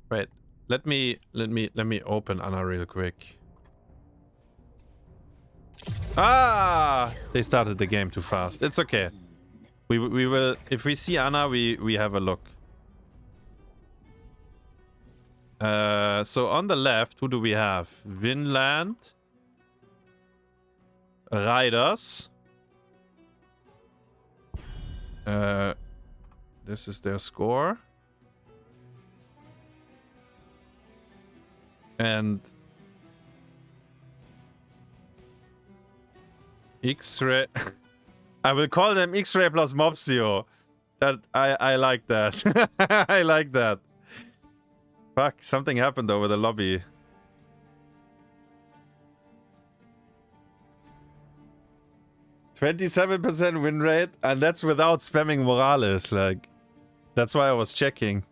Wait. Let me open Anna real quick. Ah! They started the game too fast. It's okay. We will, if we see Anna, we have a look. So on the left, who do we have? Vinland Raiders. This is their score. And XraYY. I will call them XraYY plus Mopsio. That I like that. I like that. Fuck, something happened over the lobby. %27 win rate, and that's without spamming Morales. Like, that's why I was checking.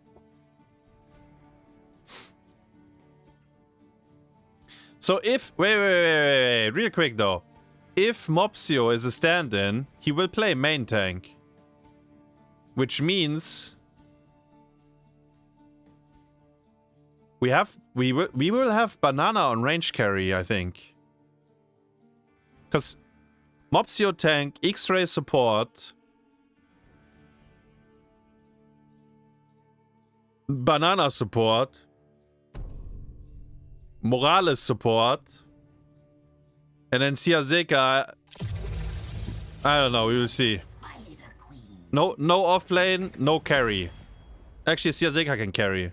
So if wait, real quick though. If Mopsio is a stand-in, he will play main tank. Which means we will have Banana on range carry, I think. Cause Mopsio tank, XraYY support, Banana support, Morales support, and then Ciaseka, I don't know, we will see. No off lane, no carry. Actually, Ciaseka can carry.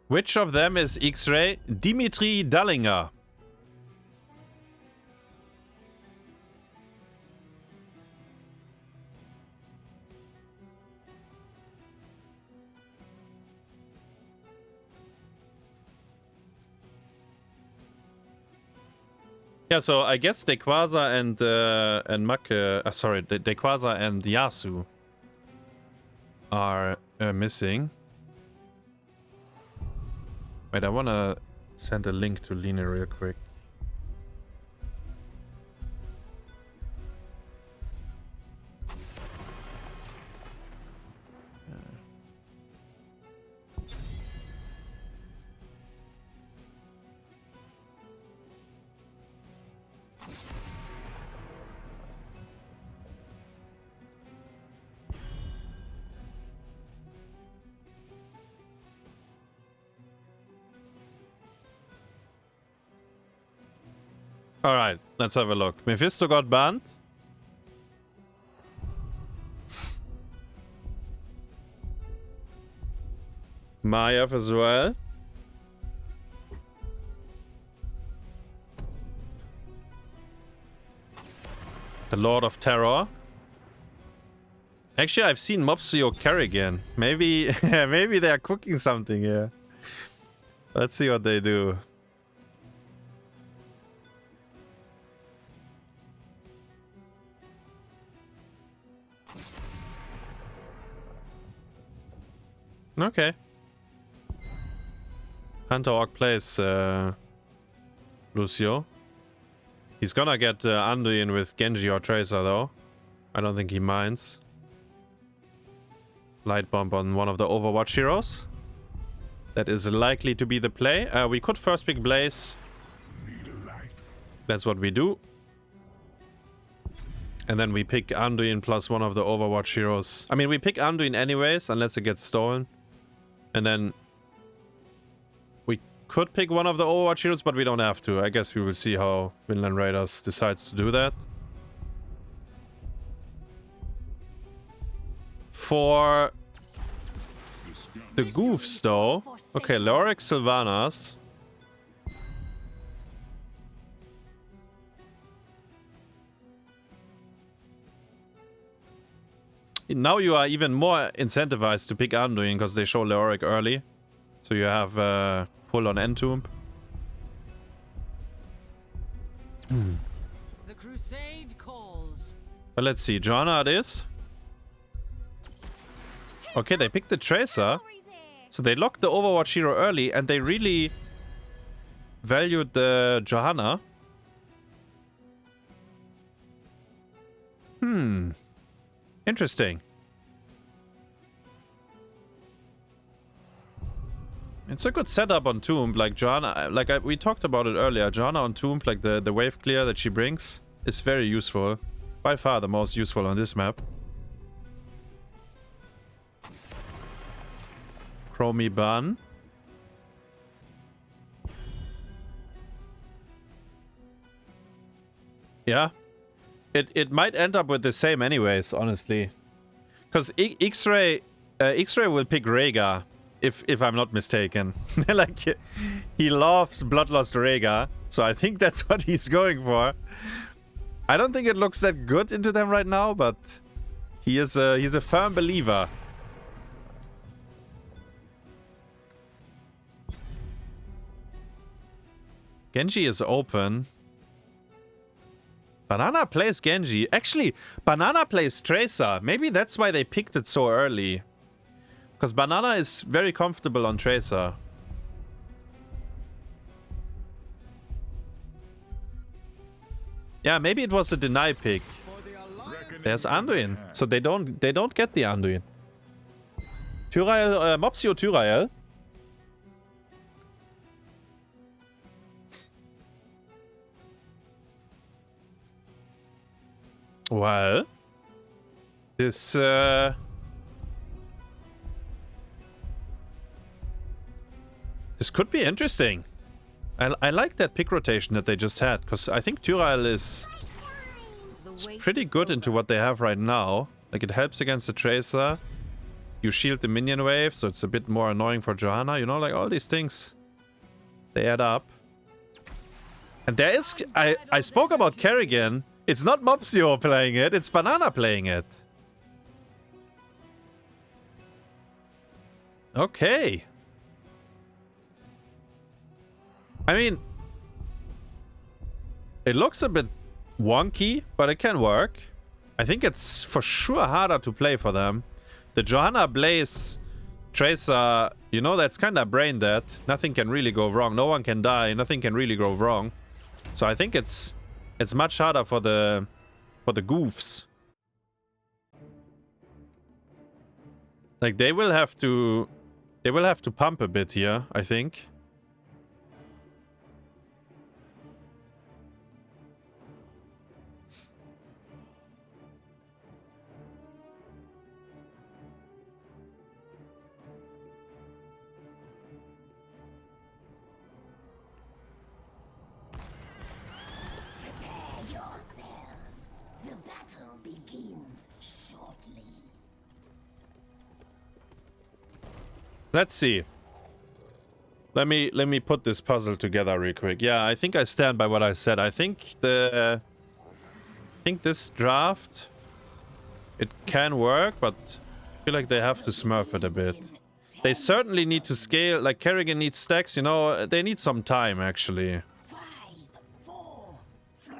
Which of them is XraYY? Dimitri Dallinger. Yeah, so I guess Daykwaza and Daykwaza and Yasu are missing. Wait, I wanna send a link to Lina real quick. Alright, let's have a look. Mephisto got banned. Mayav as well. The Lord of Terror. Actually, I've seen Mopsio Kerrigan. Maybe, maybe they are cooking something here. Let's see what they do. Okay. HunterOrc plays Lucio. He's gonna get Anduin with Genji or Tracer though. I don't think he minds. Light bomb on one of the Overwatch heroes. That is likely to be the play. We could first pick Blaze. That's what we do. And then we pick Anduin plus one of the Overwatch heroes. I mean, we pick Anduin anyways, unless it gets stolen. And then we could pick one of the Overwatch heroes, but we don't have to. I guess we will see how Vinland Raiders decides to do that. For the goofs though. Okay, Lorik Sylvanas. Now you are even more incentivized to pick Anduin because they show Leoric early. So you have pull on Entomb. The crusade calls. But let's see, Joanna it is. Okay, they picked the Tracer. So they locked the Overwatch hero early and they really valued the Johanna. Interesting. It's a good setup on Tomb, like Johanna, we talked about it earlier. Johanna on Tomb, like the wave clear that she brings, is very useful. By far the most useful on this map. Chromie Ban. Yeah. It might end up with the same anyways, honestly. Because XraYY will pick Rhaegar. If I'm not mistaken. Like, he loves Bloodlust Rhaegar, so I think that's what he's going for. I don't think it looks that good into them right now, but he's a firm believer. Genji is open. Banana plays Genji. Actually, Banana plays Tracer. Maybe that's why they picked it so early. Because Banana is very comfortable on Tracer. Yeah, maybe it was a deny pick. There's Anduin, so they don't get the Anduin. Tyrael, Mopsio Tyrael. Well, this could be interesting. I like that pick rotation that they just had, because I think Tyrael is pretty good into what they have right now. Like, it helps against the Tracer. You shield the minion wave, so it's a bit more annoying for Johanna. You know, like, all these things, they add up. And there is... I spoke about Kerrigan. It's not Mopsio playing it, it's Banana playing it. Okay. I mean, it looks a bit wonky, but it can work. I think it's for sure harder to play for them. The Johanna Blaze Tracer, you know, that's kind of brain dead. Nothing can really go wrong. No one can die. Nothing can really go wrong. So I think it's much harder for the goofs. Like, they will have to pump a bit here, I think. Let's see. Let me put this puzzle together real quick. Yeah, I think I stand by what I said. I think this draft, it can work, but I feel like they have to smurf it a bit. They certainly need to scale. Like, Kerrigan needs stacks, you know. They need some time, actually.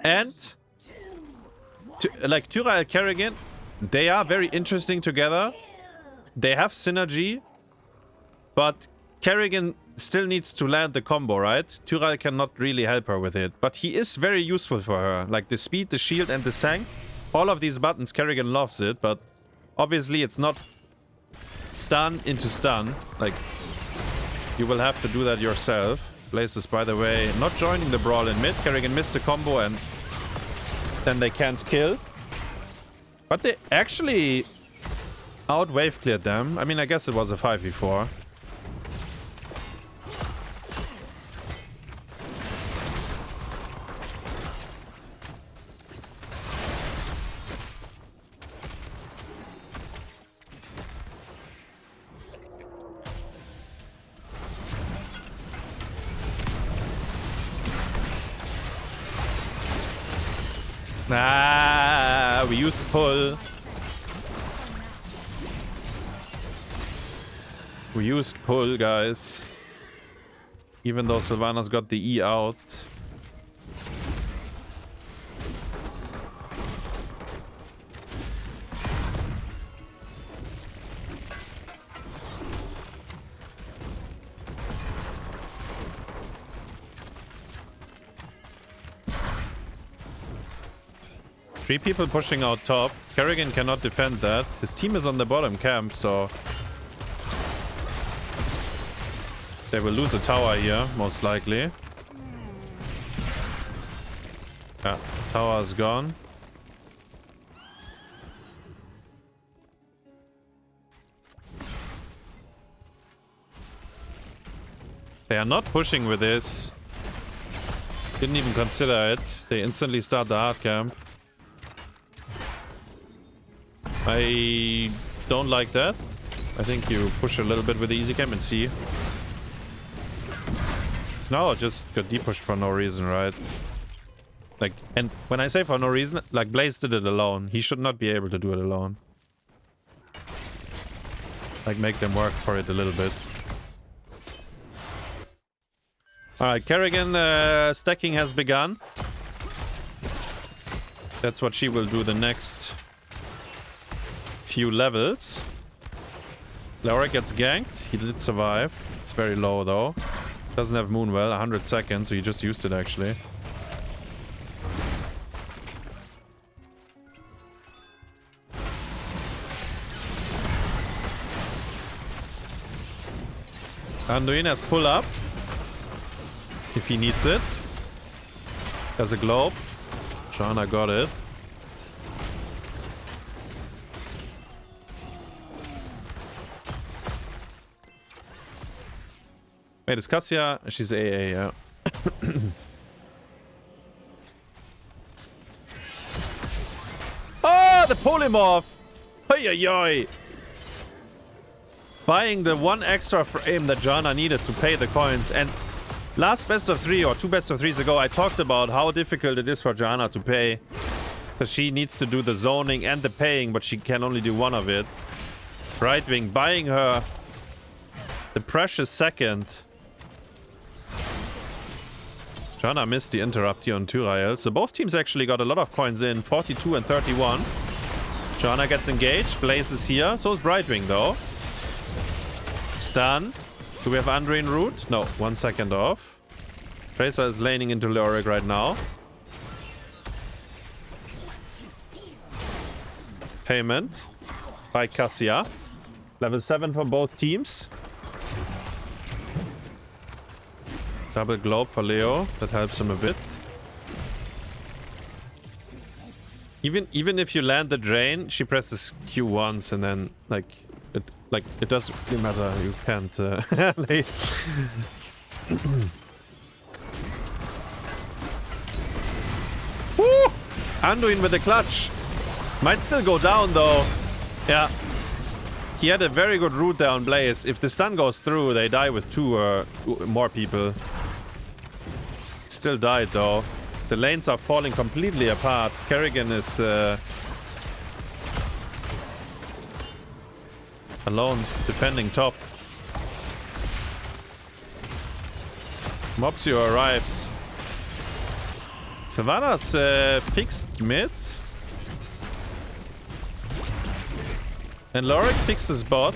And like Tyrael Kerrigan, they are very interesting together. They have synergy. But Kerrigan still needs to land the combo, right? Tyrael cannot really help her with it. But he is very useful for her. Like, the speed, the shield, and the tank. All of these buttons, Kerrigan loves it. But obviously it's not stun into stun. Like, you will have to do that yourself. Blaze is, by the way, not joining the brawl in mid. Kerrigan missed the combo and then they can't kill. But they actually out-wave cleared them. I mean, I guess it was a 5v4. Ah, we used pull. We used pull, guys. Even though Sylvanas got the E out. 3 people pushing out top. Kerrigan cannot defend that. His team is on the bottom camp, so they will lose a tower here, most likely. Yeah, tower is gone. They are not pushing with this. Didn't even consider it. They instantly start the hard camp. I don't like that. I think you push a little bit with the easy camp and see. So now I just got deep pushed for no reason, right? Like, and when I say for no reason, like Blaze did it alone. He should not be able to do it alone. Like, make them work for it a little bit. Alright, Kerrigan stacking has begun. That's what she will do the next few levels. Laura gets ganked. He did survive. It's very low though. Doesn't have Moonwell. 100 seconds, so he just used it actually. Anduin has pull up. If he needs it. There's a globe. Janna got it. Wait, is Cassia? She's AA, yeah. Oh, the polymorph! Hey, buying the 1 extra frame that Janna needed to pay the coins. And last best of 3 or 2 best of 3s ago, I talked about how difficult it is for Janna to pay. Because she needs to do the zoning and the paying, but she can only do one of it. Right wing buying her the precious second. Janna missed the interrupt here on Tyrael. So both teams actually got a lot of coins in. 42 and 31. Janna gets engaged. Blaze is here. So is Brightwing though. Stun. Do we have Anduin root? No. 1 second off. Tracer is laning into Leoric right now. Payment by Cassia. Level 7 for both teams. Double globe for Leo. That helps him a bit. Even if you land the drain, she presses Q once and then it doesn't really matter. You can't lay. Woo! Anduin with the clutch. Might still go down though. Yeah. He had a very good route there on Blaze. If the stun goes through, they die with 2 more people. Still died though. The lanes are falling completely apart. Kerrigan is alone defending top. Mopsio arrives. Savannah's fixed mid. And Lorik fixes bot.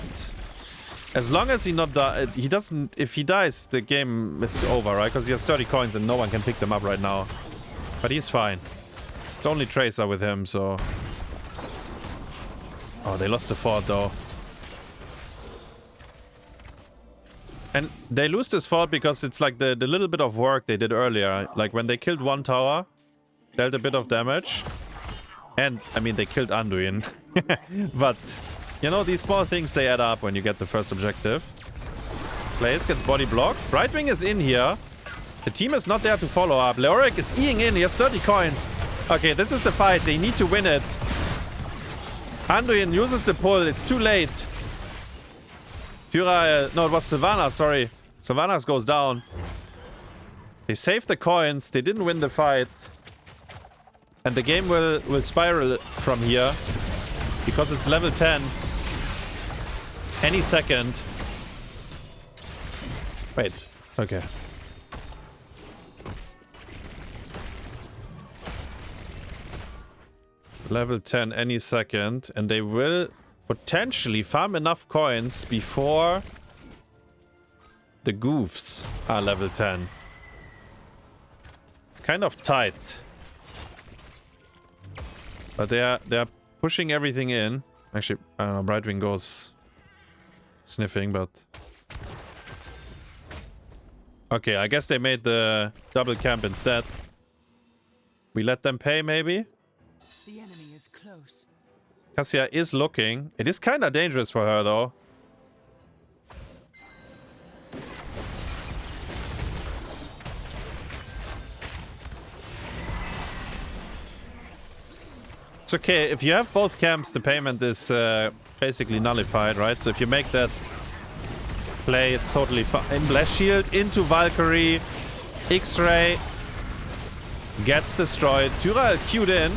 As long as he not die, he doesn't. If he dies, the game is over, right? Because he has 30 coins and no one can pick them up right now. But he's fine. It's only Tracer with him, so. Oh, they lost the fort though. And they lose this fort because it's like the little bit of work they did earlier. Like when they killed 1 tower, dealt a bit of damage. And, I mean, they killed Anduin. But, you know, these small things, they add up when you get the first objective. Blaze gets body blocked. Brightwing is in here. The team is not there to follow up. Leoric is eating in. He has 30 coins. Okay, this is the fight. They need to win it. Anduin uses the pull. It's too late. Tyrael... No, it was Savannah, sorry. Savannah goes down. They saved the coins. They didn't win the fight. And the game will spiral from here. Because it's level 10. Any second. Wait. Okay. Level 10 any second. And they will potentially farm enough coins before the goofs are level 10. It's kind of tight. But they are pushing everything in. Actually, I don't know, Brightwing goes sniffing, but... Okay, I guess they made the double camp instead. We let them pay, maybe? The enemy is close. Cassia is looking. It is kind of dangerous for her, though. It's okay. If you have both camps, the payment is basically nullified, right? So if you make that play, it's totally fine. Blast Shield into Valkyrie. XraYY gets destroyed. Tyrael queued in.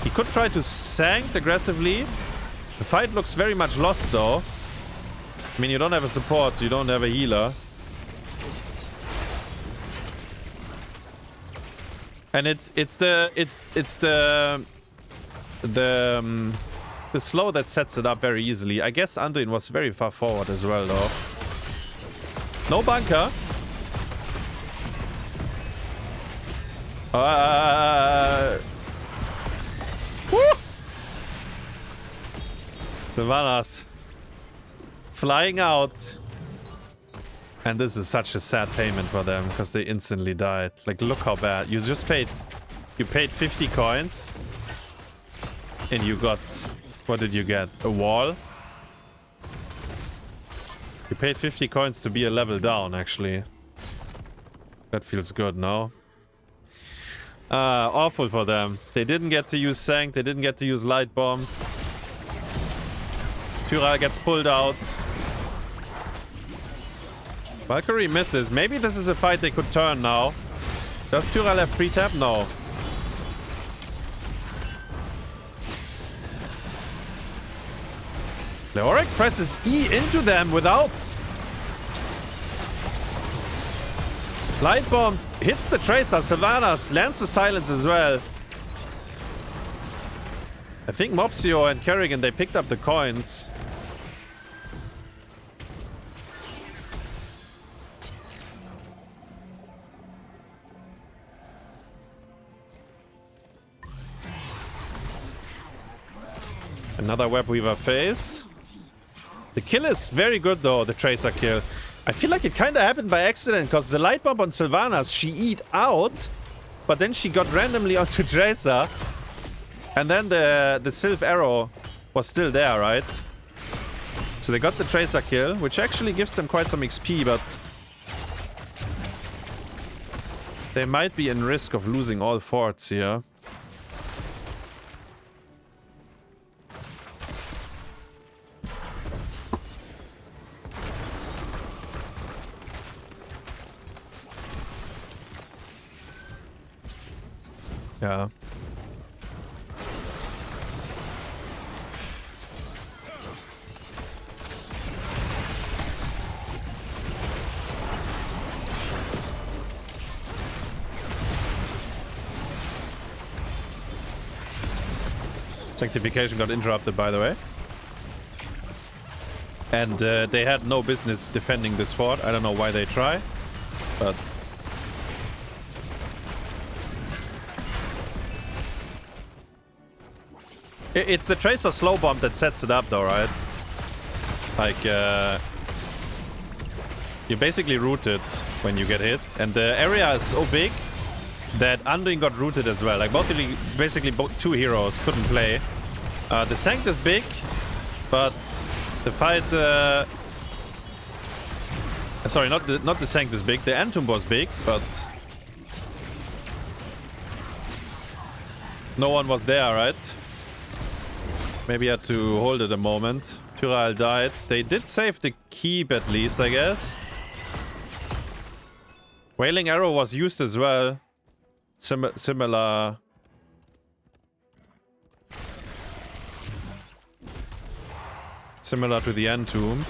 He could try to sank aggressively. The fight looks very much lost, though. I mean, you don't have a support, so you don't have a healer. And it's the slow that sets it up very easily. I guess Anduin was very far forward as well, though. No bunker. Woo! Sylvanas flying out. And this is such a sad payment for them because they instantly died. Like, look how bad. You just paid... You paid 50 coins. And you got... What did you get? A wall? You paid 50 coins to be a level down, actually. That feels good, no? Awful for them. They didn't get to use Sank. They didn't get to use Light Bomb. Tyrael gets pulled out. Valkyrie misses. Maybe this is a fight they could turn now. Does Tyrael have pre-tap? No. HunterOrc presses E into them without... Light Bomb hits the Tracer. Sylvanas lands the Silence as well. I think Mopsio and Kerrigan, they picked up the coins. Another Web Weaver phase. The kill is very good, though, the Tracer kill. I feel like it kind of happened by accident, because the Light Bomb on Sylvanas, she eat out, but then she got randomly onto Tracer. And then the Sylph Arrow was still there, right? So they got the Tracer kill, which actually gives them quite some XP, but... They might be in risk of losing all forts here. Yeah. Sanctification got interrupted, by the way. And they had no business defending this fort. I don't know why they try, but... It's the Tracer slow bomb that sets it up, though, right? Like, you're basically rooted when you get hit. And the area is so big that Anduin got rooted as well. Like, basically two heroes couldn't play. The Sanct is big, but the fight... sorry, not the Sanct is big. The Entomb was big, but... No one was there, right? Maybe had to hold it a moment. Tyrael died. They did save the keep at least, I guess. Wailing Arrow was used as well. Similar. Similar to the Entomb.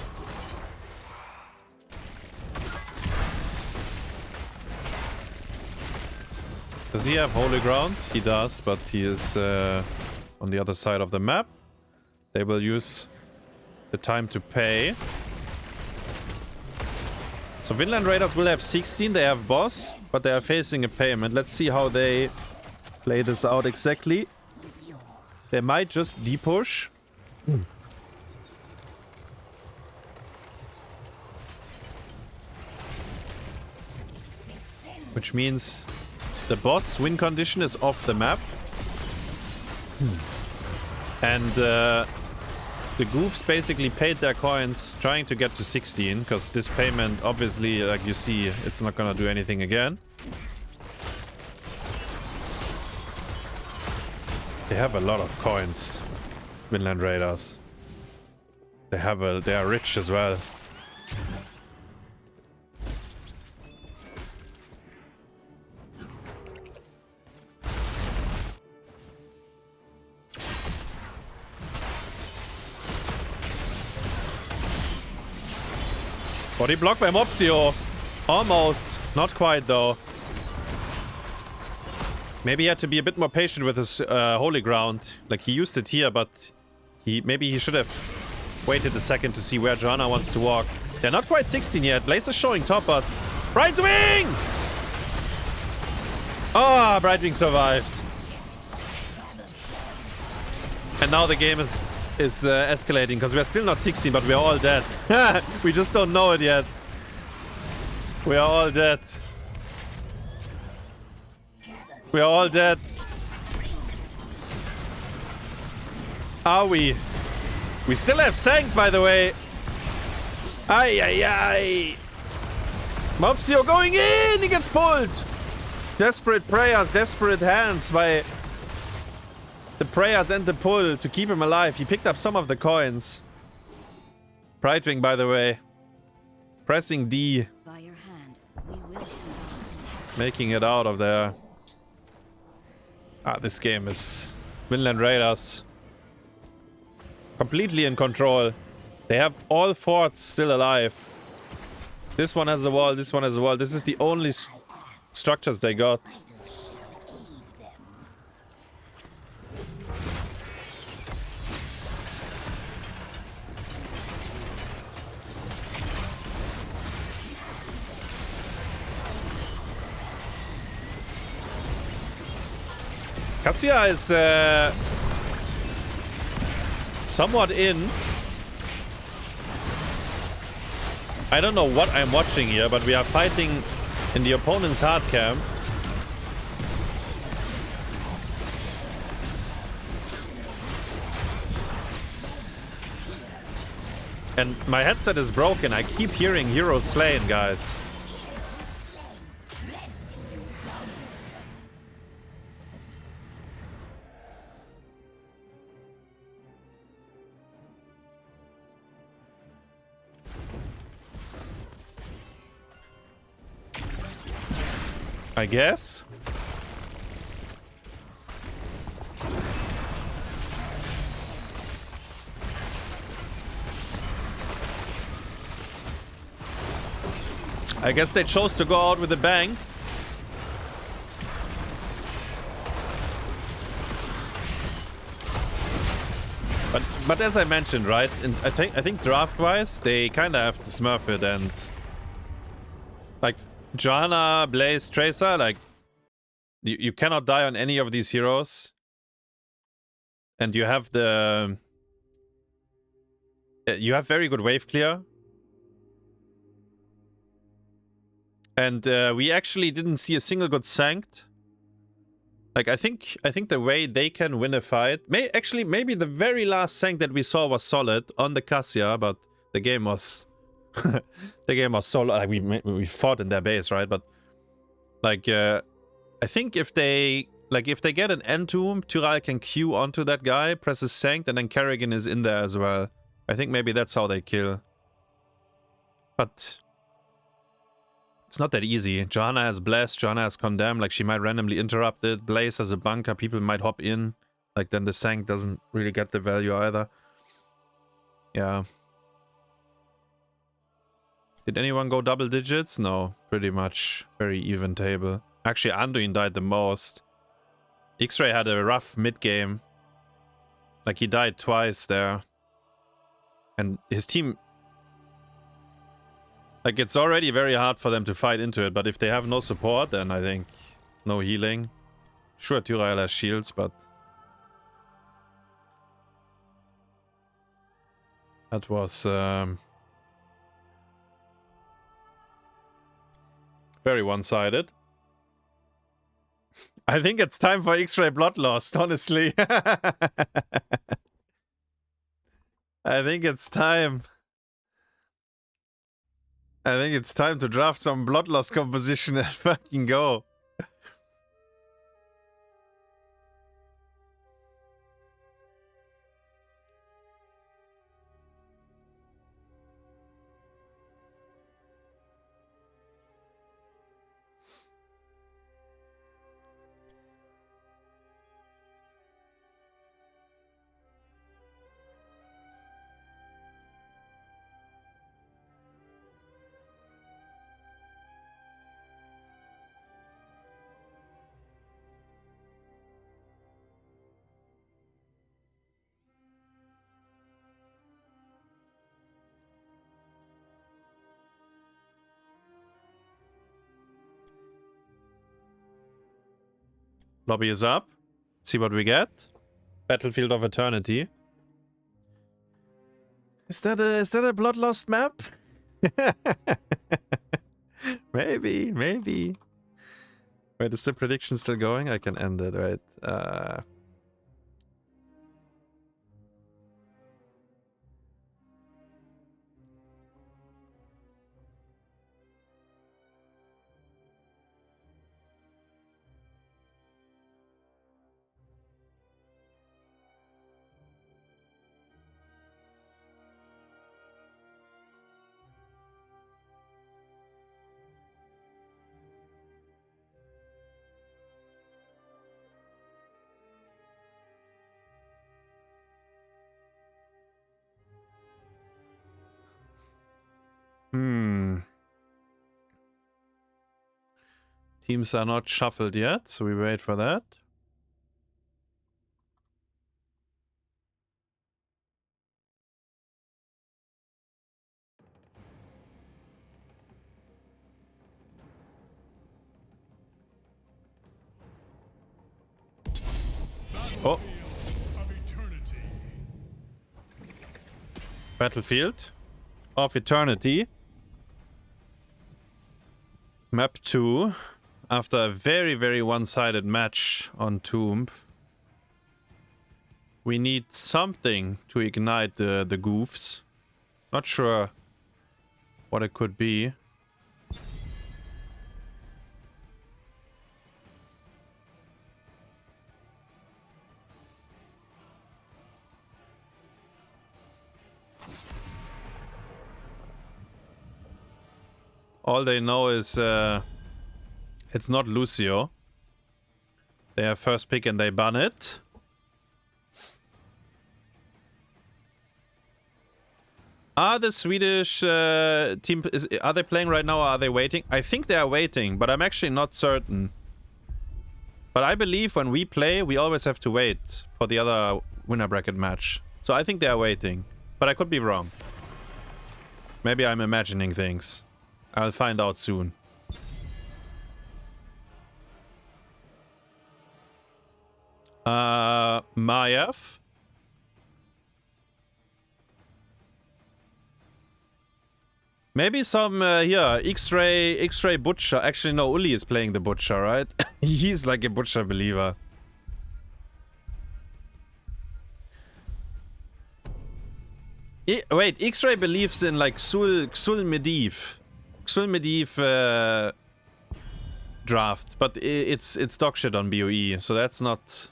Does he have Holy Ground? He does, but he is on the other side of the map. They will use the time to pay. So Vinland Raiders will have 16. They have boss, but they are facing a payment. Let's see how they play this out exactly. They might just depush. Which means the boss win condition is off the map. And the goofs basically paid their coins trying to get to 16, because this payment, obviously, like you see, it's not gonna do anything again. They have a lot of coins, Vinland Raiders. They are rich as well. Body block by Mopsio. Almost. Not quite, though. Maybe he had to be a bit more patient with his holy ground. Like, he used it here, but maybe he should have waited a second to see where Johanna wants to walk. They're not quite 16 yet. Blaze is showing top, but... Brightwing! Ah, Brightwing survives. And now the game is escalating, because we're still not 16, but we're all dead. We just don't know it yet. We are all dead. We are all dead. Are we? We still have Sank, by the way. Ay, ay, ay. Mopsio going in! He gets pulled! Desperate prayers, desperate hands by... the prayers and the pull to keep him alive. He picked up some of the coins. Brightwing, by the way. Pressing D. By your hand, we will Making it out of there. Ah, this game is... Vinland Raiders. Completely in control. They have all forts still alive. This one has a wall, this one has a wall. This is the only structures they got. Cassia is somewhat in. I don't know what I'm watching here, but we are fighting in the opponent's hard camp. And my headset is broken. I keep hearing heroes slain, guys. I guess. I guess they chose to go out with a bang. But as I mentioned, right? And I think draft-wise, they kind of have to smurf it, and like Johanna, Blaze, Tracer, like you cannot die on any of these heroes, and you have the very good wave clear. And we actually didn't see a single good Sanct. Like, I think the way they can win a fight... maybe the very last Sanct that we saw was solid on the Cassia, but the game was... the game was so... Like, we fought in their base, right? But, like, I think if they... Like, if they get an Entomb, Tyrael can Q onto that guy, presses Sanct, and then Kerrigan is in there as well. I think maybe that's how they kill. But... it's not that easy. Johanna has Blessed, Johanna has Condemn, like she might randomly interrupt it. Blaze has a bunker, people might hop in. Like then the Sanct doesn't really get the value either. Yeah. Did anyone go double digits? No, pretty much. Very even table. Actually, Anduin died the most. XraYY had a rough mid-game. Like he died twice there. And his team... like, it's already very hard for them to fight into it, but if they have no support, then I think no healing. Sure, Tyrael has shields, but... That was very one-sided. I think it's time for XraYY Bloodlust, honestly. I think it's time. I think it's time to draft some Bloodlust composition and fucking go. Lobby is up. Let's see what we get. Battlefield of Eternity. Is that a Bloodlust map? Maybe, maybe. Wait, is the prediction still going? I can end it, right? Teams are not shuffled yet, so we wait for that. Oh. Battlefield of Eternity. Map 2. After a very, very one-sided match on Tomb. We need something to ignite the goofs. Not sure what it could be. All they know is it's not Lucio. They have first pick and they ban it. Are the Swedish team... are they playing right now or are they waiting? I think they are waiting, but I'm actually not certain. But I believe when we play, we always have to wait for the other winner bracket match. So I think they are waiting. But I could be wrong. Maybe I'm imagining things. I'll find out soon. Maiev. Maybe some here, XraYY Butcher. Actually, no, Uli is playing the Butcher, right? He's like a Butcher believer. Wait, XraYY believes in like Xul Medivh. Xul Medivh draft, but it's dog shit on BOE, so that's not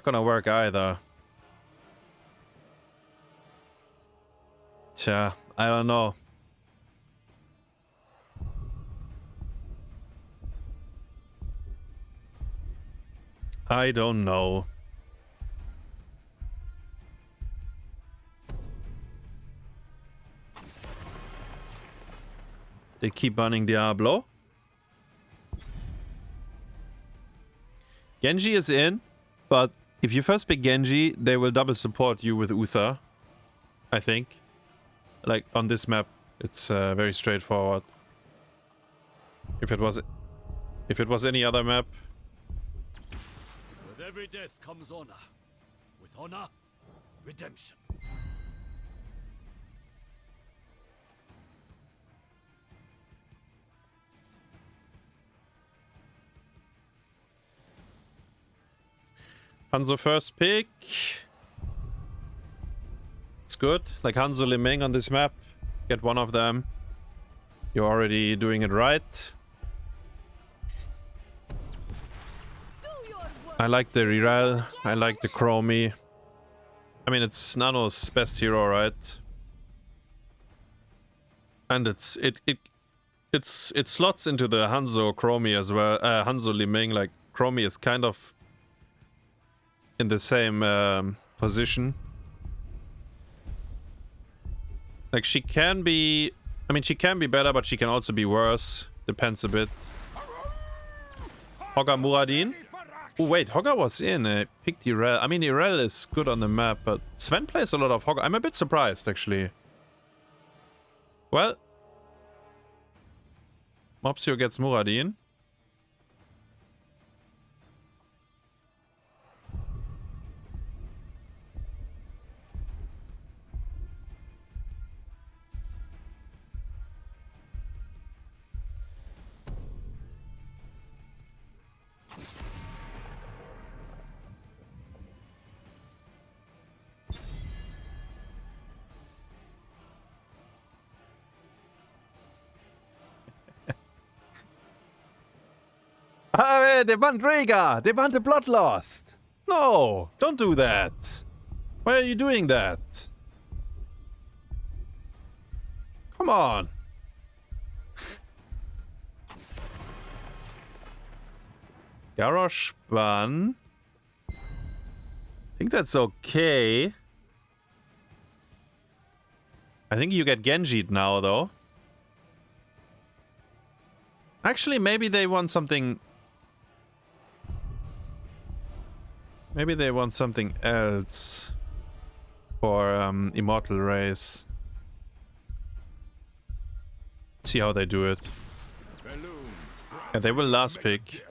gonna work either. Tja, I don't know. I don't know. They keep banning Diablo. Genji is in, but if you first pick Genji, they will double support you with Uther. I think. Like, on this map, it's very straightforward. If it was any other map... With every death comes honor. With honor, redemption. Hanzo first pick. It's good. Like Hanzo Liming on this map. Get one of them. You're already doing it right. I like the reroll. I like the Chromie. I mean, it's Nano's best hero, right? And it slots into the Hanzo Chromie as well. Hanzo Liming, like Chromie is kind of in the same position. Like she can be, I mean, she can be better, but she can also be worse. Depends a bit. Hogger Muradin. Oh wait, Hogger was in. I picked Irel. I mean, Irel is good on the map, but Sven plays a lot of Hogger. I'm a bit surprised, actually. Well, Mopsio gets Muradin. They want Rhaegar! They want the Bloodlust! No! Don't do that! Why are you doing that? Come on! Garrosh Ban. I think that's okay. I think you get Genji'd now, though. Actually, maybe they want something... Maybe they want something else for Immortal Race. See how they do it. Yeah, they will last pick.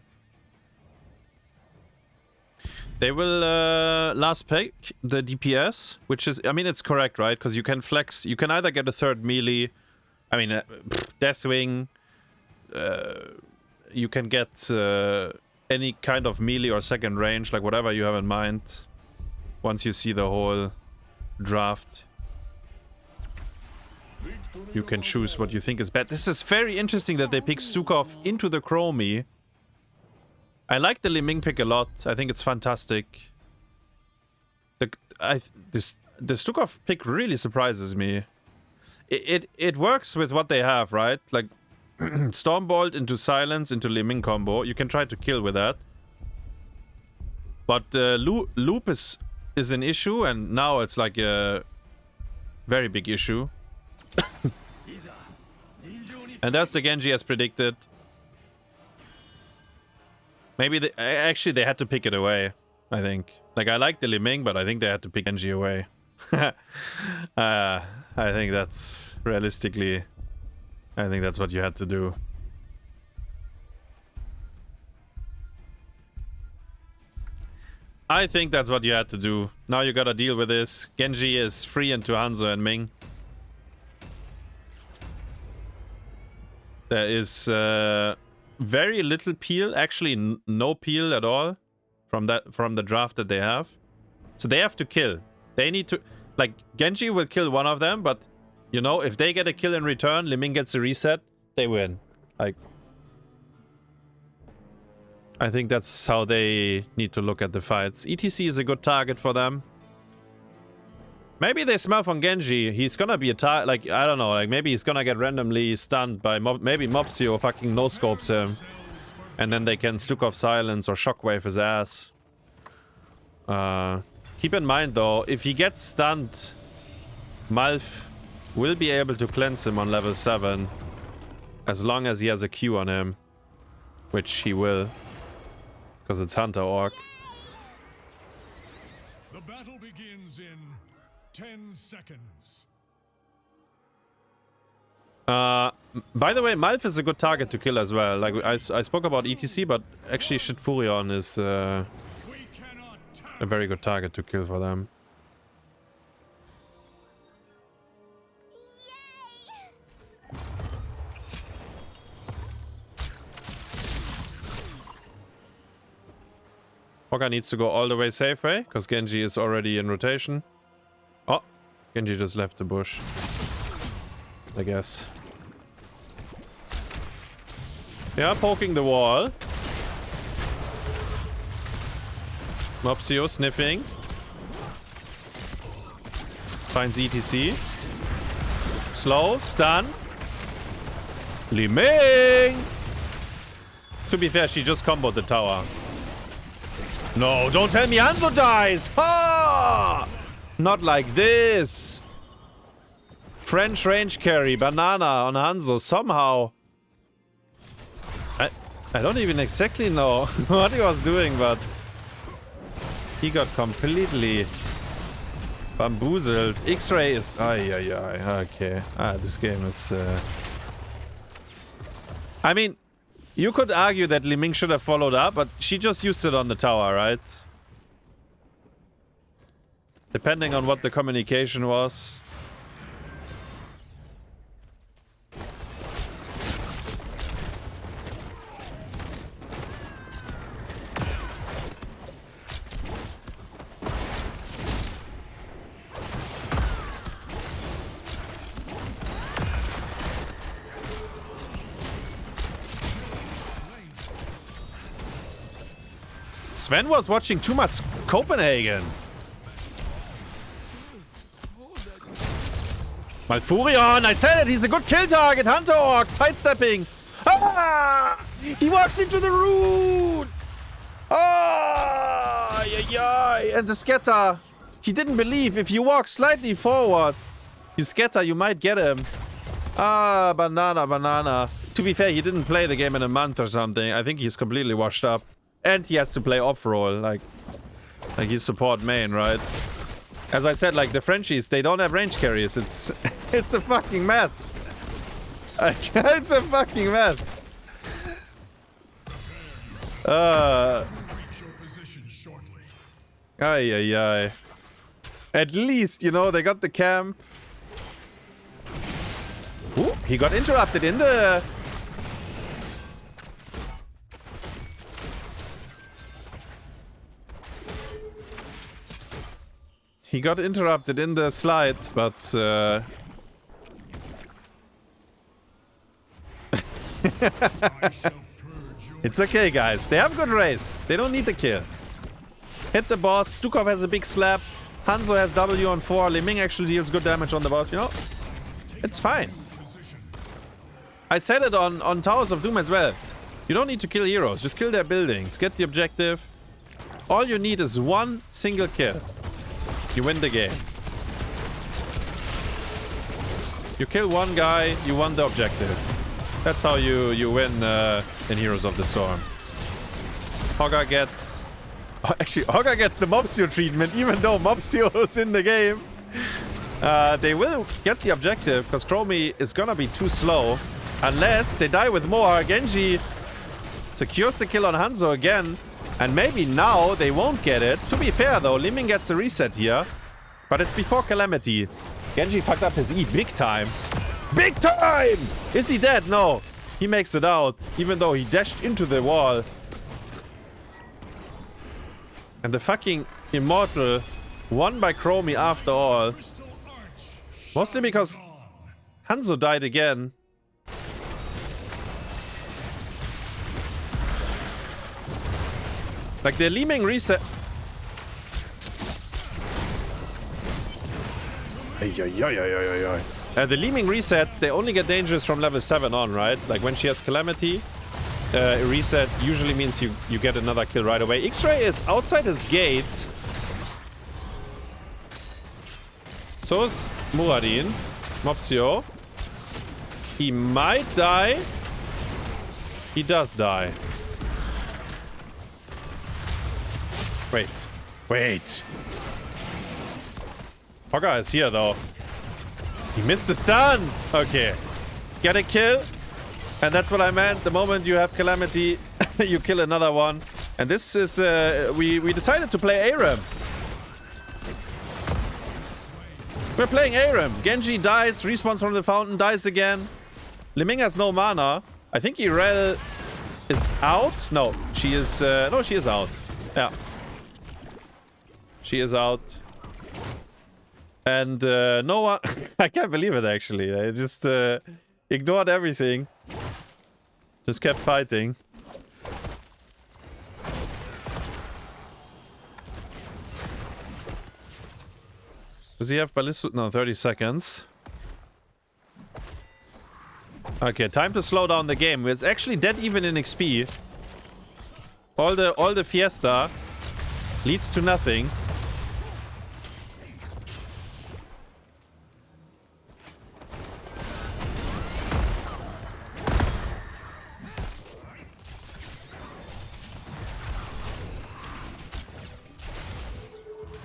They will last pick the DPS, which is, I mean, it's correct, right? Because you can flex, you can either get a third melee, I mean, Deathwing, you can get any kind of melee or second range, like whatever you have in mind. Once you see the whole draft, you can choose what you think is bad. This is very interesting that they pick Stukov into the Chromie. I like the Liming pick a lot. I think it's fantastic. The Stukov pick really surprises me. It works with what they have, right? Like Stormbolt into Silence into Liming combo. You can try to kill with that. But loop is an issue, and now it's like a very big issue. And that's the Genji as predicted. Maybe actually they had to pick it away, I think. Like, I like the Liming, but I think they had to pick Genji away. I think that's realistically... I think that's what you had to do. I think that's what you had to do. Now you gotta deal with this. Genji is free into Hanzo and Ming. There is very little peel, actually no peel at all from the draft that they have. So they have to kill. They need to, like, Genji will kill one of them, but you know, if they get a kill in return, Liming gets a reset, they win. Like, I think that's how they need to look at the fights. ETC is a good target for them. Maybe they smell on Genji. He's gonna be a target, like, I don't know, like maybe he's gonna get randomly stunned by maybe Mopsio fucking no-scopes him. And then they can Stukov Silence or Shockwave his ass. Keep in mind though, if he gets stunned, Malf will be able to cleanse him on level 7. As long as he has a Q on him. Which he will. Because it's HunterOrc. The battle begins in 10 seconds. By the way, Malf is a good target to kill as well. Like, I spoke about ETC, but actually Shitfurion is a very good target to kill for them. Hogga needs to go all the way safe way, because Genji is already in rotation. Oh, Genji just left the bush. I guess. Yeah, poking the wall. Mopsio sniffing. Finds ETC. Slow, stun. Li Ming! To be fair, she just comboed the tower. No, don't tell me Hanzo dies! Ha! Not like this! French range carry, banana on Hanzo, somehow. I don't even exactly know what he was doing, but he got completely bamboozled. XraYY is... okay. This game is... I mean, you could argue that Li Ming should have followed up, but she just used it on the tower, right? Depending on what the communication was. Sven was watching too much Copenhagen. Malfurion, I said it, he's a good kill target. HunterOrc, sidestepping. Ah! He walks into the root. Ah! And the scatter. He didn't believe if you walk slightly forward, you scatter, you might get him. Ah, banana. To be fair, he didn't play the game in a month or something. I think he's completely washed up. And he has to play off-roll, like he's support main, right? As I said, like, the Frenchies, they don't have range carriers. It's a fucking mess. It's a fucking mess. Ay. At least, you know, they got the camp. Ooh, he got interrupted in the... He got interrupted in the slide, but it's okay, guys. They have good race. They don't need the kill. Hit the boss. Stukov has a big slap. Hanzo has W on 4. Li Ming actually deals good damage on the boss. You know, it's fine. I said it on Towers of Doom as well. You don't need to kill heroes. Just kill their buildings. Get the objective. All you need is one single kill. You win the game. You kill one guy, you won the objective. That's how you win in Heroes of the Storm. Hogga gets... Actually, Hogga gets the Mopsio treatment, even though Mopsio is in the game. They will get the objective, because Chromie is gonna be too slow. Unless they die with more. Genji secures the kill on Hanzo again. And maybe now they won't get it. To be fair though, Li Ming gets a reset here. But it's before Calamity. Genji fucked up his E big time. Big time! Is he dead? No. He makes it out. Even though he dashed into the wall. And the fucking Immortal won by Chromie after all. Mostly because Hanzo died again. Like, the Li Ming reset... The Li Ming resets, they only get dangerous from level 7 on, right? Like, when she has Calamity, a reset usually means you get another kill right away. XraYY is outside his gate. So is Muradin. Mopsio. He might die. He does die. Wait. Hogga is here, though. He missed the stun! Okay. Get a kill. And that's what I meant. The moment you have Calamity, you kill another one. And this is... we decided to play Aram. We're playing Aram. Genji dies, respawns from the fountain, dies again. Li Ming has no mana. I think Irel is out. No, she is... no, she is out. Yeah. She is out. And no one... I can't believe it, actually. I just ignored everything. Just kept fighting. Does he have ballista? No, 30 seconds. Okay, time to slow down the game. It's actually dead even in XP. All the fiesta leads to nothing.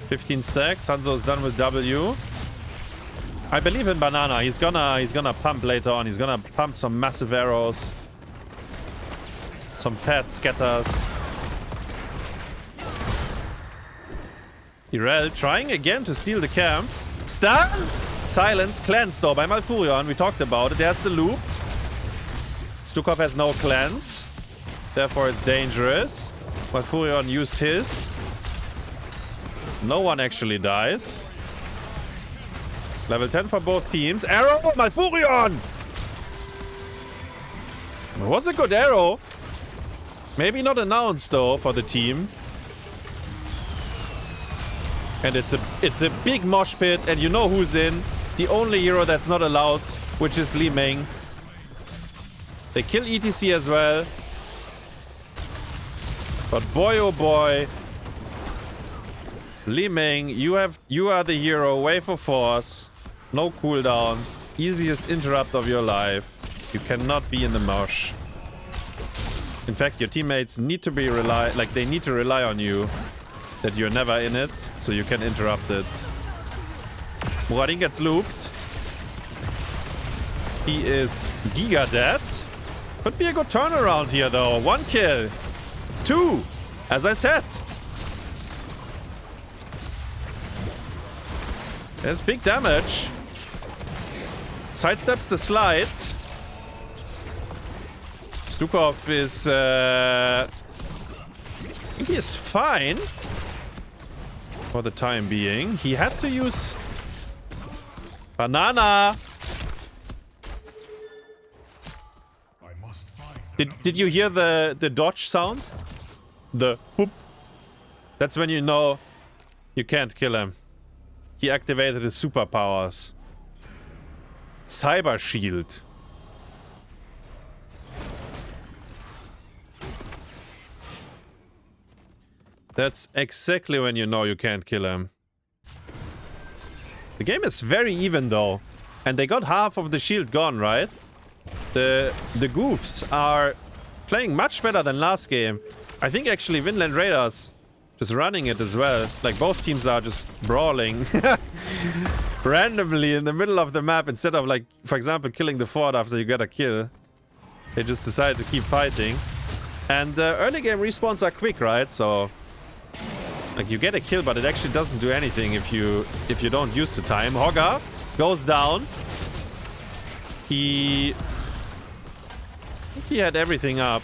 $15 stacks. Hanzo is done with W. I believe in Banana. He's gonna pump later on. He's gonna pump some massive arrows. Some fat scatters. Irel trying again to steal the camp. Stun! Silence. Cleanse though by Malfurion. We talked about it. There's the loop. Stukov has no cleanse. Therefore it's dangerous. Malfurion used his. No one actually dies. Level 10 for both teams. Arrow! Malfurion! It was a good arrow. Maybe not announced though for the team. And it's a big mosh pit, and you know who's in. The only hero that's not allowed, which is Li Ming. They kill ETC as well. But boy oh boy. Li Ming, you are the hero. Wave of Force. No cooldown. Easiest interrupt of your life. You cannot be in the mosh. In fact, your teammates need to be they need to rely on you. That you're never in it, so you can interrupt it. Muradin gets looped. He is giga dead. Could be a good turnaround here though. 1 kill. 2, as I said. There's big damage. Sidesteps the slide. Stukov is... I think he is fine. For the time being. He had to use... Banana! Did you hear the dodge sound? The whoop. That's when you know you can't kill him. He activated his superpowers. Cyber Shield. That's exactly when you know you can't kill him. The game is very even though. And they got half of the shield gone, right? The goofs are playing much better than last game. I think actually Vinland Raiders just running it as well. Like both teams are just brawling randomly in the middle of the map instead of like, for example, killing the fort after you get a kill. They just decide to keep fighting. And early game respawns are quick, right? So like you get a kill, but it actually doesn't do anything if you don't use the time. Hogger goes down. He had everything up.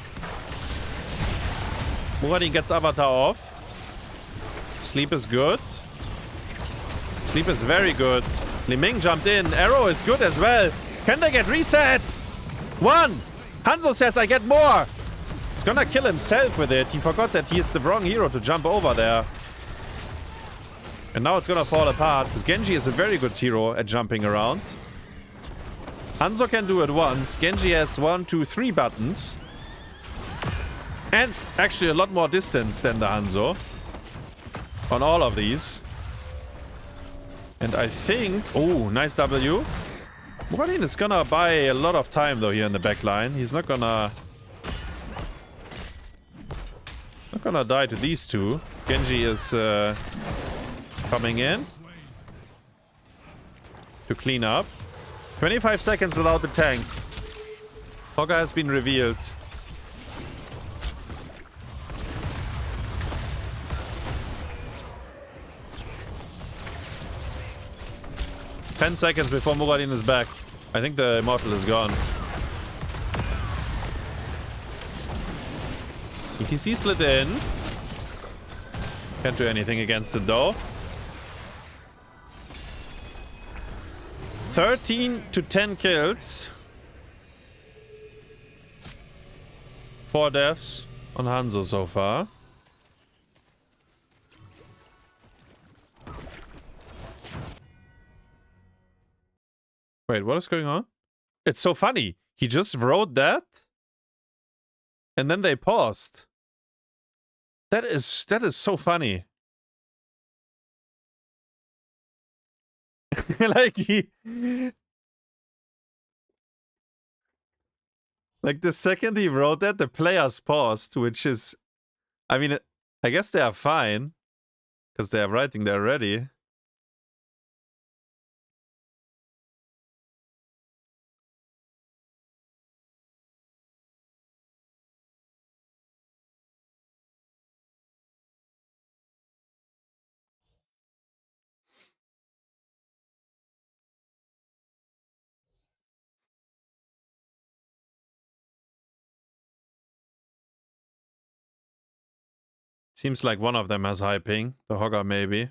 Muradin gets Avatar off. Sleep is good. Sleep is very good. Li Ming jumped in. Arrow is good as well. Can they get resets? 1. Hanzo says I get more. He's gonna kill himself with it. He forgot that he is the wrong hero to jump over there. And now it's gonna fall apart. Because Genji is a very good hero at jumping around. Hanzo can do it once. Genji has 1, 2, 3 buttons. And actually a lot more distance than the Hanzo. On all of these. And I think... Oh, nice W. Muradin is gonna buy a lot of time though here in the back line. He's not gonna... Not gonna die to these two. Genji is coming in. To clean up. 25 seconds without the tank. Hogger has been revealed. Ten seconds before Muradin is back. I think the Immortal is gone. ETC slid in. Can't do anything against it though. 13 to 10 kills. 4 deaths on Hanzo so far. Wait, what is going on? It's so funny. He just wrote that and then they paused. That is so funny. Like like the second he wrote that, the players paused, which is, I mean, I guess they are fine because they are writing there already. Seems like one of them has high ping. The Hogger maybe.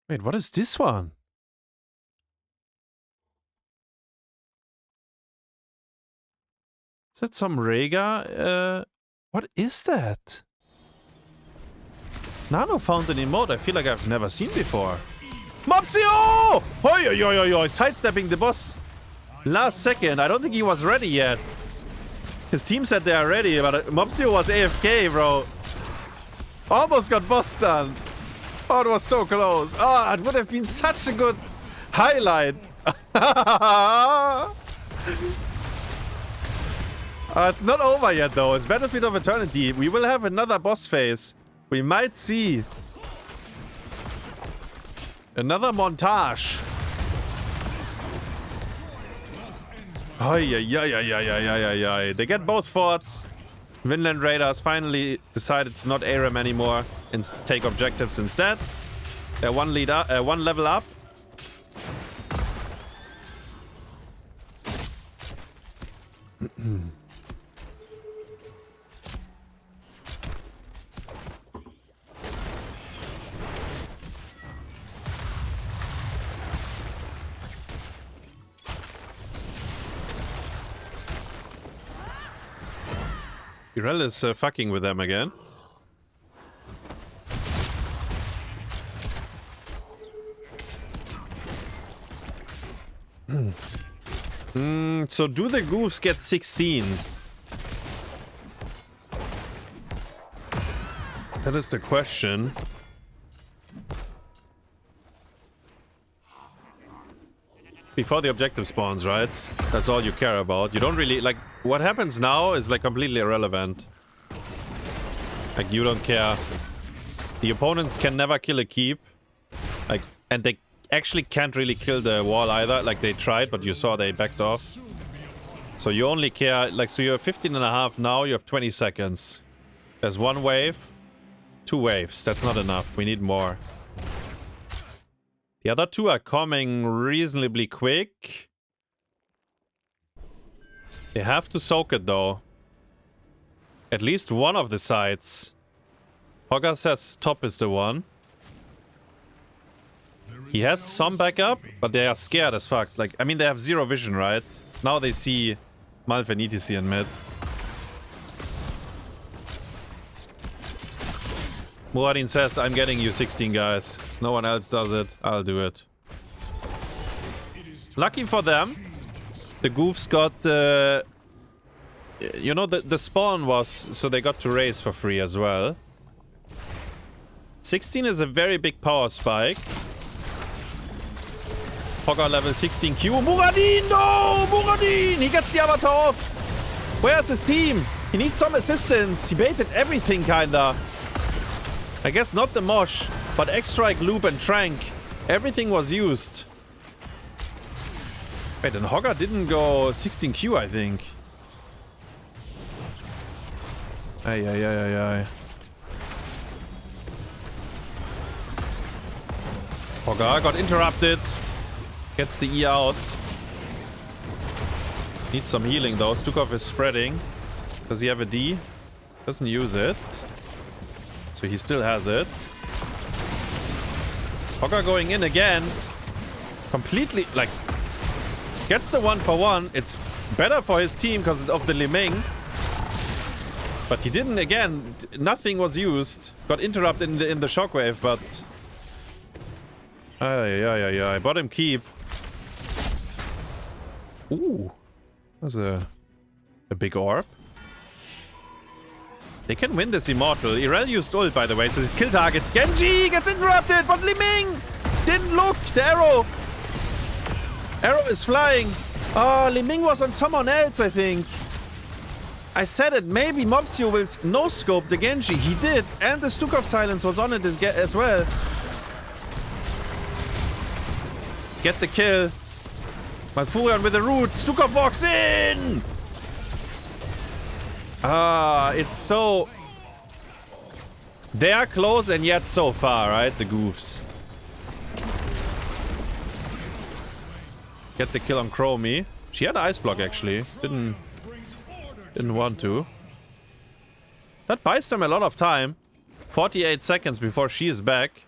Wait, what is this one? Is that some Rega? What is that? Nano found an emote I feel like I've never seen before. Mopsio! Hoi, oi, oi, oi, sidestepping the boss. Last second. I don't think he was ready yet. His team said they are ready, but Mopsio was AFK, bro. Almost got boss stunned. Oh, it was so close. Oh, it would have been such a good highlight. It's not over yet, though. It's Battlefield of Eternity. We will have another boss phase. We might see another montage. They get both forts. Vinland Raiders finally decided to not ARAM anymore and take objectives instead. They're one level up. Irel is fucking with them again. So do the goofs get 16? That is the question. Before the objective spawns, right? That's all you care about. You don't really, like, what happens now is, like, completely irrelevant. Like, you don't care. The opponents can never kill a keep. Like, and they actually can't really kill the wall either. Like, they tried, but you saw they backed off. So you only care, like, so you have 15.5 now, you have 20 seconds. There's one wave, 2 waves. That's not enough. We need more. The other 2 are coming reasonably quick. They have to soak it though. At least one of the sides. Hogger says top is the one. He has some backup, but they are scared as fuck. Like, I mean, they have 0 vision, right? Now they see Malf and ETC in mid. Muradin says, I'm getting you 16 guys. No one else does it. I'll do it. Lucky for them, the goofs got... you know, the spawn was... So they got to raise for free as well. 16 is a very big power spike. Hogger level 16 Q. Muradin! No! Muradin! He gets the avatar off! Where's his team? He needs some assistance. He baited everything, kinda. I guess not the mosh, but X-Strike, Loop, and Trank. Everything was used. Wait, and Hogger didn't go 16Q, I think. Ay. Hogger got interrupted. Gets the E out. Needs some healing though. Stukov is spreading. Does he have a D? Doesn't use it. So he still has it. Hogger going in again. Completely, like, gets the 1-for-1. It's better for his team because of the Liming. But he didn't, again, nothing was used. Got interrupted in the shockwave, but... I bought him keep. Ooh. That's a big orb. They can win this Immortal. Irel used ult, by the way, so his kill target. Genji gets interrupted, but Liming didn't look. The arrow. Arrow is flying. Oh, Liming was on someone else, I think. I said it. Maybe Mobsio will no-scope the Genji. He did. And the Stukov silence was on it as well. Get the kill. Malfurion with the root. Stukov walks in. Ah, it's so... They are close and yet so far, right? The goofs. Get the kill on Chromie. She had ice block, actually. Didn't want to. That buys them a lot of time. 48 seconds before she is back.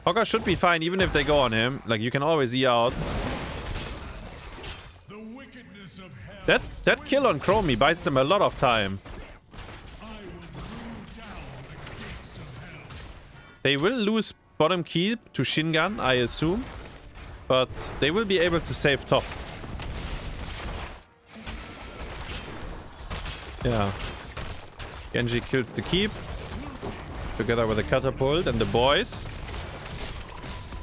Hogger should be fine even if they go on him. Like, you can always E out. That kill on Chromie buys them a lot of time. They will lose bottom keep to Shingan, I assume. But they will be able to save top. Yeah. Genji kills the keep. Together with the catapult and the boys.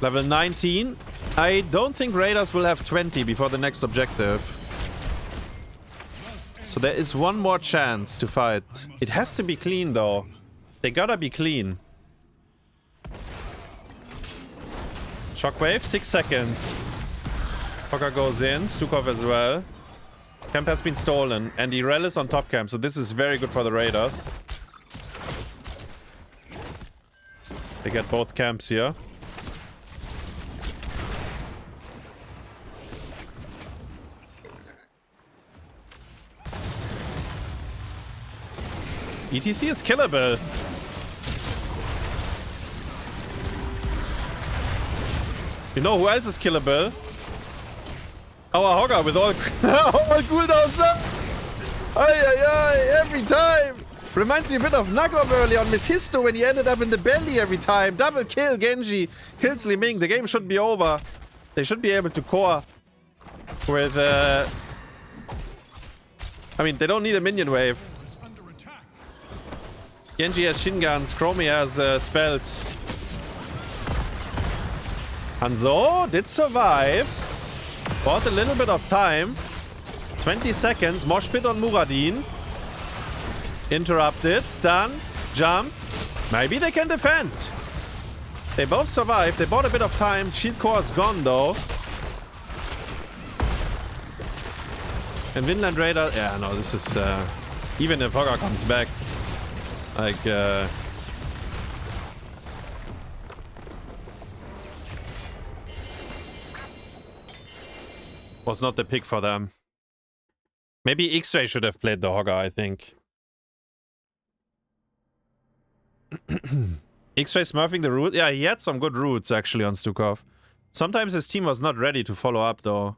Level 19. I don't think Raiders will have 20 before the next objective. So there is one more chance to fight. It has to be clean though. They gotta be clean. Shockwave, 6 seconds. Hogger goes in, Stukov as well. Camp has been stolen, and Irel is on top camp, so this is very good for the Raiders. They get both camps here. ETC is killable. You know who else is killable? Our Hogger with all, all cooldowns up. Every time. Reminds me a bit of Nagov early on Mephisto when he ended up in the belly every time. Double kill, Genji. Kills Liming. The game should be over. They should be able to core with... I mean, they don't need a minion wave. Genji has shin guns. Chromie has spells. Hanzo did survive. Bought a little bit of time. 20 seconds. Mosh pit on Muradin. Interrupted. Stun. Jump. Maybe they can defend. They both survived. They bought a bit of time. Shield core is gone though. And Vinland Raiders. Yeah, no, this is... even if Hogger comes back. Like, was not the pick for them. Maybe XraYY should have played the Hogger, I think. XraYY smurfing the root? Yeah, he had some good roots, actually, on Stukov. Sometimes his team was not ready to follow up, though.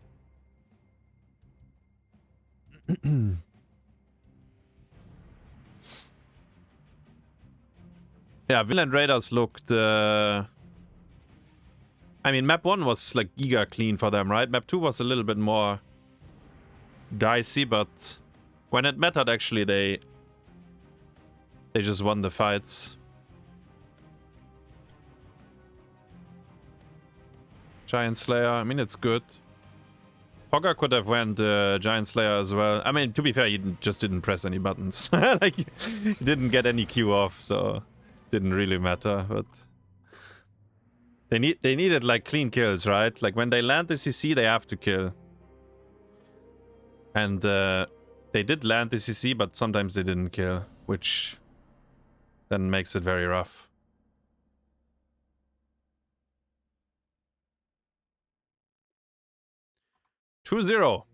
Yeah, Vinland Raiders looked... I mean, map 1 was like giga clean for them, right? Map 2 was a little bit more dicey, but when it mattered, actually, they just won the fights. Giant Slayer, I mean, it's good. Hogger could have went Giant Slayer as well. I mean, to be fair, he just didn't press any buttons. Like, he didn't get any Q off, so... Didn't really matter, but they needed like clean kills, right? Like when they land the CC, they have to kill. And they did land the CC, but sometimes they didn't kill, which then makes it very rough. Two 0.